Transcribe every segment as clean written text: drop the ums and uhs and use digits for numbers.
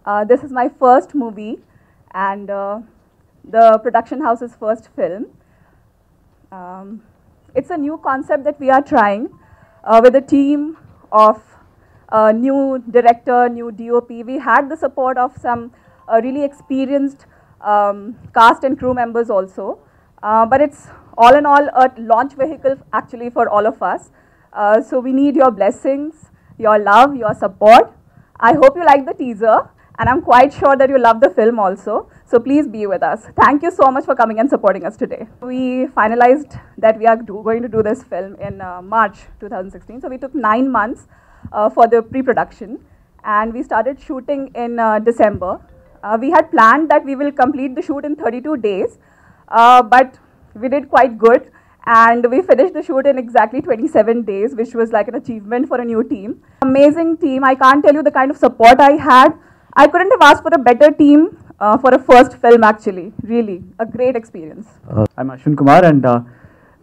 This is my first movie and the production house's first film. It's a new concept that we are trying with a team of new director, new DOP. We had the support of some really experienced cast and crew members also. But it's all in all a launch vehicle actually for all of us. So we need your blessings, your love, your support. I hope you like the teaser and I'm quite sure that you love the film also. So please be with us. Thank you so much for coming and supporting us today. We finalized that we are going to do this film in March 2016. So we took 9 months for the pre-production and we started shooting in December. We had planned that we will complete the shoot in 32 days, but we did quite good and we finished the shoot in exactly 27 days, which was like an achievement for a new team. Amazing team. I can't tell you the kind of support I had. I couldn't have asked for a better team for a first film actually. Really, a great experience. I'm Ashwin Kumar and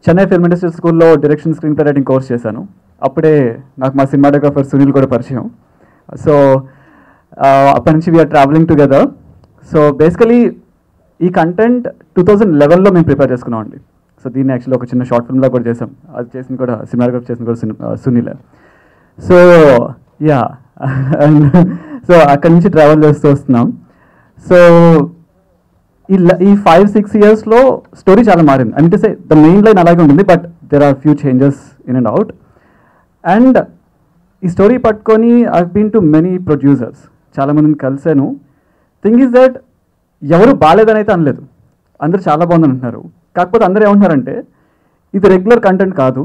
Chennai Film Industry School lo direction screenplay writing course chesanu. Appude naaku ma cinematographer Sunil kuda pariyam. So appadi nunchi we are traveling together. So basically ఈ content 2011లో మేము prepare చేసుకున్నాం అండి. So దీన్ని actually ఒక చిన్న short ఫిల్మ్లో కూడా చేసాం. అది చేసింది కూడా సినిమాగ్రఫీ చేసింది కూడా Sunil. So yeah and so అక్కడి నుంచి ట్రావెల్ చేస్తూ వస్తున్నాం. సో ఈ 5-6 yearsలో స్టోరీ చాలా మారింది. I mean to say the main line అలాగే ఉంటుంది, but there are few changes in and out. And ఈ స్టోరీ పట్టుకొని I been to many producers, చాలామందిని కలిసాను. థింగ్ ఈజ్ దట్ ఎవరు బాగాలేదని అయితే అనలేదు, అందరూ చాలా బాగుందని అంటున్నారు. కాకపోతే అందరూ ఏమంటున్నారంటే ఇది రెగ్యులర్ కంటెంట్ కాదు,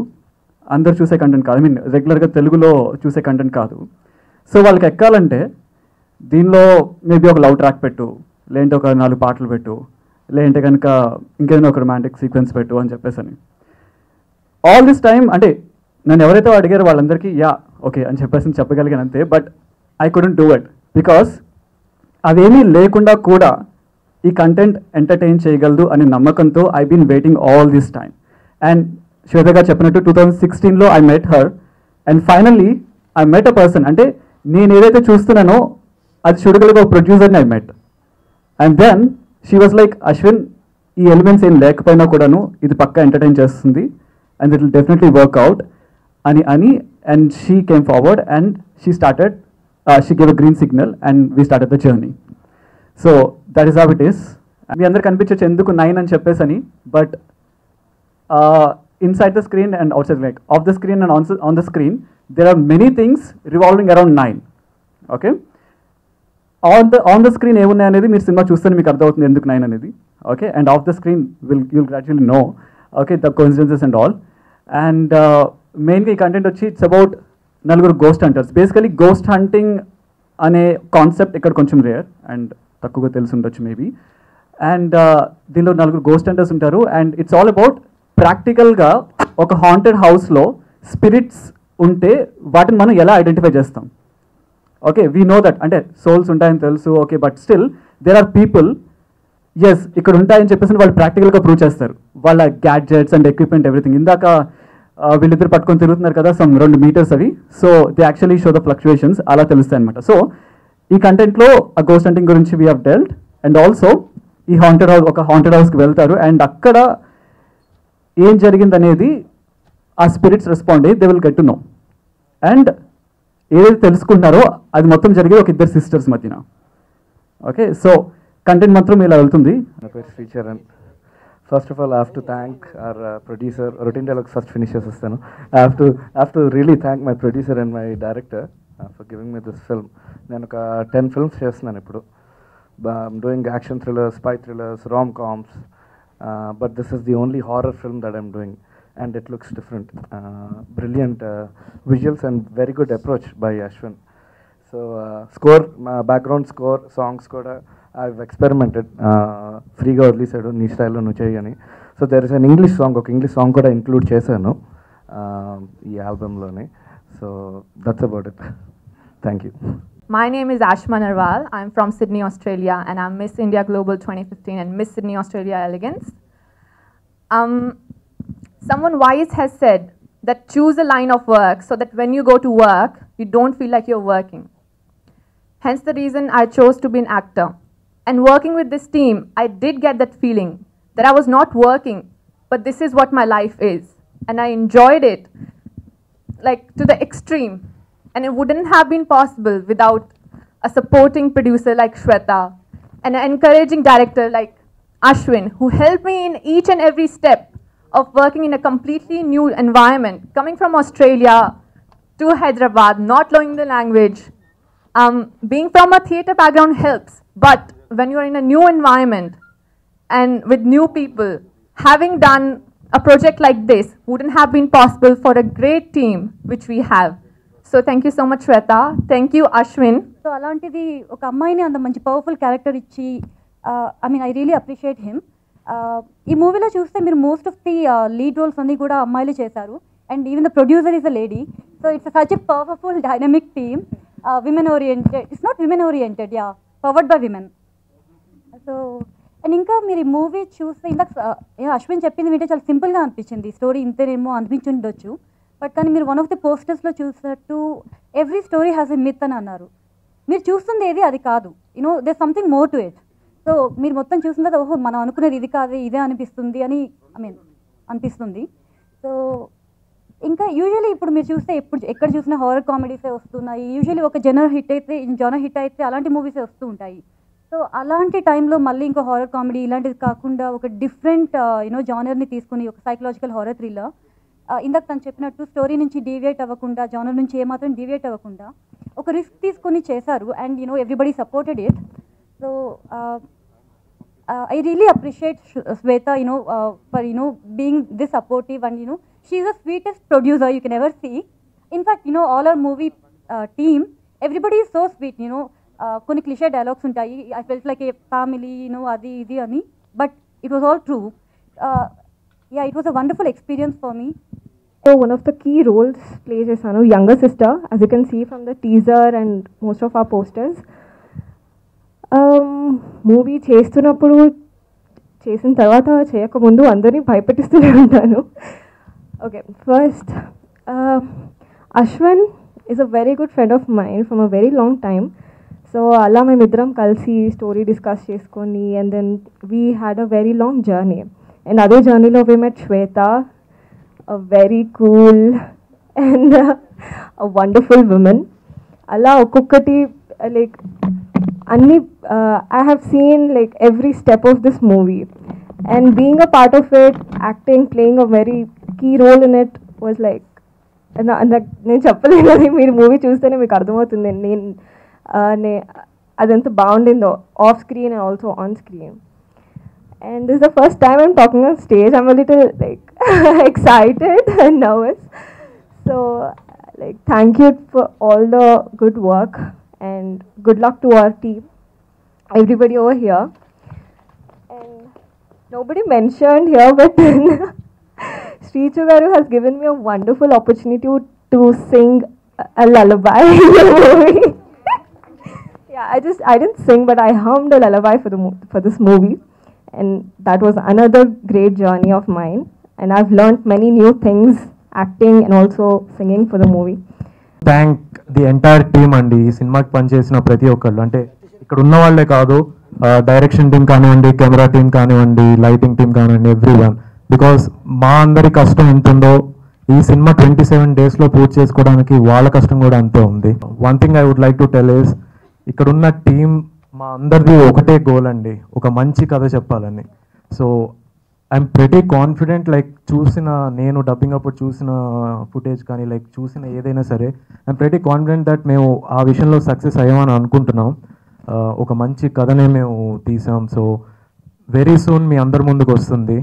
అందరు చూసే కంటెంట్ కాదు, ఐ మీన్ రెగ్యులర్గా తెలుగులో చూసే కంటెంట్ కాదు. సో వాళ్ళకి ఎక్కాలంటే దీనిలో మేబీ ఒక లవ్ ట్రాక్ పెట్టు, లేదంటే ఒక 4 పాటలు పెట్టు, లేదంటే కనుక ఇంకేదైనా ఒక రొమాంటిక్ సీక్వెన్స్ పెట్టు అని చెప్పేసి అని. ఆల్ దిస్ టైమ్ అంటే నన్ను ఎవరైతే అడిగారో వాళ్ళందరికీ యా ఓకే అని చెప్పేసి చెప్పగలిగాను అంతే. But I couldn't do it because అవేమీ లేకుండా కూడా ఈ కంటెంట్ ఎంటర్టైన్ చేయగలదు అనే నమ్మకంతో I been waiting all this time. And Shweta garu చెప్పినట్టు 2016లో I met her and finally I met a person. అంటే నేను ఏదైతే చూస్తున్నానో అది చూడగలిగే ఒక ప్రొడ్యూసర్ని I met. And then she was like, Ashwin ఈ ఎలిమెంట్స్ ఏం లేకపోయినా కూడాను ఇది పక్కా ఎంటర్టైన్ చేస్తుంది and it will definitely work out అని and she came forward and she started, she gave a green signal and we started the journey. So that is how it is. మీ అందరు కనిపించచ్చు ఎందుకు 9 అని చెప్పేసి అని, but inside the screen and outside, like off the screen and on the screen there are many things revolving around 9. Okay, on the screen ఏమున్నాయి అనేది మీరు సినిమా చూస్తే మీకు అర్థమవుతుంది ఎందుకు 9 అనేది. Okay, and of the screen you'll gradually know okay the coincidences and all. And మెయిన్గా ఈ కంటెంట్ వచ్చి it's about 4 ghost hunters. Basically ghost hunting అనే కాన్సెప్ట్ ఇక్కడ కొంచెం రేర్ అండ్ తక్కువగా తెలిసి ఉండొచ్చు మేబీ. అండ్ దీనిలో 4 గోస్ట్ హంటర్స్ ఉంటారు అండ్ ఇట్స్ ఆల్ అబౌట్ ప్రాక్టికల్గా ఒక హాంటెడ్ హౌస్లో స్పిరిట్స్ ఉంటే వాటిని మనం ఎలా ఐడెంటిఫై చేస్తాం. ఓకే, వీ నో దట్ అంటే సోల్స్ ఉంటాయని తెలుసు, okay, but still there are people ఎస్ ఇక్కడ ఉంటాయని చెప్పేసి వాళ్ళు ప్రాక్టికల్గా ప్రూవ్ చేస్తారు వాళ్ళ గ్యాడ్జెట్స్ అండ్ ఎక్విప్మెంట్ ఎవ్రీథింగ్. ఇందాక వీళ్ళిద్దరు పట్టుకొని తిరుగుతున్నారు కదా సమ్ 2 meters అవి. So they actually show the fluctuations అలా తెలుస్తాయి అనమాట. సో ఈ కంటెంట్లో ఆ గోస్ట్ హంటింగ్ గురించి we have dwelt and also ఈ ఒక హాంటెడ్ హౌస్కి వెళ్తారు అండ్ అక్కడ ఏం జరిగిందనేది ఆ స్పిరిట్స్ రెస్పాండ్ అయ్యి they will get to know. And ఏదైతే తెలుసుకుంటారో అది మొత్తం జరిగేది ఒక 2 sisters మధ్యన. ఓకే, సో కంటెంట్ మాత్రం ఇలా వెళ్తుంది. నా పేరు Sricharan. First of all, I have to thank our producer. Routine dialogue first finishes వస్తాను. I have to really thank my producer and my director for giving me this film. నేను ఒక 10 films చేస్తున్నాను ఇప్పుడు. I'm doing action thrillers, spy thrillers, rom-coms, but this is the only horror film that I'm doing and it looks different. Brilliant visuals and very good approach by Ashwin. So score, background score, songs kuda I've experimented. Freega వదిలేసాడు నీ స్టైల్లో నువ్వు చేయని. So there is an English song, ఒక English song కూడా include చేశాను ఈ ఆల్బమ్లోని. So that's about it. Thank you. My name is Ashma Narwal. I'm from Sydney, Australia, and I'm Miss India Global 2015 and Miss Sydney Australia Elegance. Someone wise has said that choose a line of work so that when you go to work, you don't feel like you're working. Hence the reason I chose to be an actor. And working with this team, I did get that feeling that I was not working, but this is what my life is. And I enjoyed it, like, to the extreme. And it wouldn't have been possible without a supporting producer like Shweta and an encouraging director like Ashwin, who helped me in each and every step of working in a completely new environment, coming from Australia to Hyderabad, not knowing the language. Being from a theatre background helps, but when you are in a new environment and with new people, having done a project like this wouldn't have been possible for a great team which we have. So thank you so much, Shweta. Thank you, Ashwin. So అలాంటిది ఒక అమ్మాయిని అంత మంచి powerful character ఇచ్చి I mean I really appreciate him. ఈ మూవీలో చూస్తే మీరు most of the lead roles అన్నీ కూడా అమ్మాయిలు చేశారు and even the producer is a lady. So it's such a powerful dynamic team, women oriented, it's not women oriented, yeah, powered by women. So and ఇంకా మీరు ఈ movie చూస్తే ఇందాక అశ్విన్ చెప్పింది వింటే చాలా సింపుల్గా అనిపించింది, స్టోరీ ఇంతేనేమో అనిపించుండొచ్చు, బట్ కానీ మీరు వన్ ఆఫ్ ది పోస్టర్స్లో చూసినట్టు every story has a myth అని అన్నారు. మీరు చూస్తుంది ఏది అది కాదు, you know there something more to it. So మీరు మొత్తం చూసిన తర్వాత ఓహో మనం అనుకునేది ఇది కాదు ఇదే అనిపిస్తుంది అని అనిపిస్తుంది. సో ఇంకా యూజువల్లీ ఇప్పుడు మీరు చూస్తే ఎక్కడ చూసినా హారర్ కామెడీసే వస్తున్నాయి. యూజువల్లీ ఒక జనర్ హిట్ అయితే అలాంటి మూవీసే వస్తూ ఉంటాయి. సో అలాంటి టైంలో మళ్ళీ ఇంకో హారర్ కామెడీ ఇలాంటిది కాకుండా ఒక డిఫరెంట్ జానర్ని తీసుకుని ఒక సైకలాజికల్ హారర్ థ్రిల్లర్, ఇందాక తను చెప్పినట్టు స్టోరీ నుంచి డీవియేట్ అవ్వకుండా, జానర్ నుంచి ఏమాత్రం డీవియేట్ అవ్వకుండా ఒక రిస్క్ తీసుకొని చేశారు and everybody supported it. So I really appreciate Shweta, for being this supportive, and she's the sweetest producer you can ever see. In fact, all our movie team, everybody is so sweet. Koni cliche dialogues untayi. I felt like a family, adi idi ani. But it was all true. Yeah, it was a wonderful experience for me. So one of the key roles plays chesanu younger sister, as you can see from the teaser and most of our posters. Movie చేస్తున్నప్పుడు, చేసిన తర్వాత, చేయకముందు అందరినీ భయపెట్టిస్తూనే ఉంటాను. Okay, first Ashwin is a very good friend of mine from a very long time. So అలా మేమిద్దరం కలిసి స్టోరీ డిస్కస్ చేసుకొని and then we had a very long journey. And అదే జర్నీలో we met Shweta, a very cool and a wonderful women. అలా ఒక్కొక్కటి like I have seen like every step of this movie, and being a part of it, acting, playing a very key role in it was like, నేను చెప్పలేను, అది మీరు movie చూస్తేనే మీకు అర్థమవుతుంది నేను అదంతా బాగుండిందో off screen and also on screen. And this is the first time I'm talking on stage. I'm a little like excited and nervous. So like thank you for all the good work and good luck to our team, everybody over here. And nobody mentioned here, but Srichu Garu has given me a wonderful opportunity to sing a lullaby in the movie. Yeah, I didn't sing, but I hummed a lullaby for this movie, and that was another great journey of mine. And I've learned many new things acting and also singing for the movie. Thank the entire team అండి. ఈ సినిమాకి పనిచేసిన ప్రతి ఒక్కళ్ళు, అంటే ఇక్కడ ఉన్న వాళ్ళే కాదు, డైరెక్షన్ టీం కానివ్వండి, కెమెరా టీం కానివ్వండి, లైటింగ్ టీం కానివ్వండి, ఎవ్రీ వన్. బికాస్ మా అందరి కష్టం ఎంత ఉందో ఈ సినిమా 27 daysలో పూర్తి చేసుకోవడానికి వాళ్ళ కష్టం కూడా అంతే ఉంది. One thing I would like to tell is, ఇక్కడ ఉన్న టీం మా అందరిది ఒకటే గోల్ అండి, ఒక మంచి కథ చెప్పాలని. So I'm pretty confident, like నేను డబ్బింగ్ అప్పుడు చూసిన ఫుటేజ్ కానీ లైక్ చూసిన ఏదైనా సరే, ఐఎమ్ ప్రెటీ కాన్ఫిడెంట్ దట్ మేము ఆ విషయంలో సక్సెస్ అయ్యామని అనుకుంటున్నాం. ఒక మంచి కథనే మేము తీసాం. సో వెరీ సూన్ మీ అందరి ముందుకు వస్తుంది.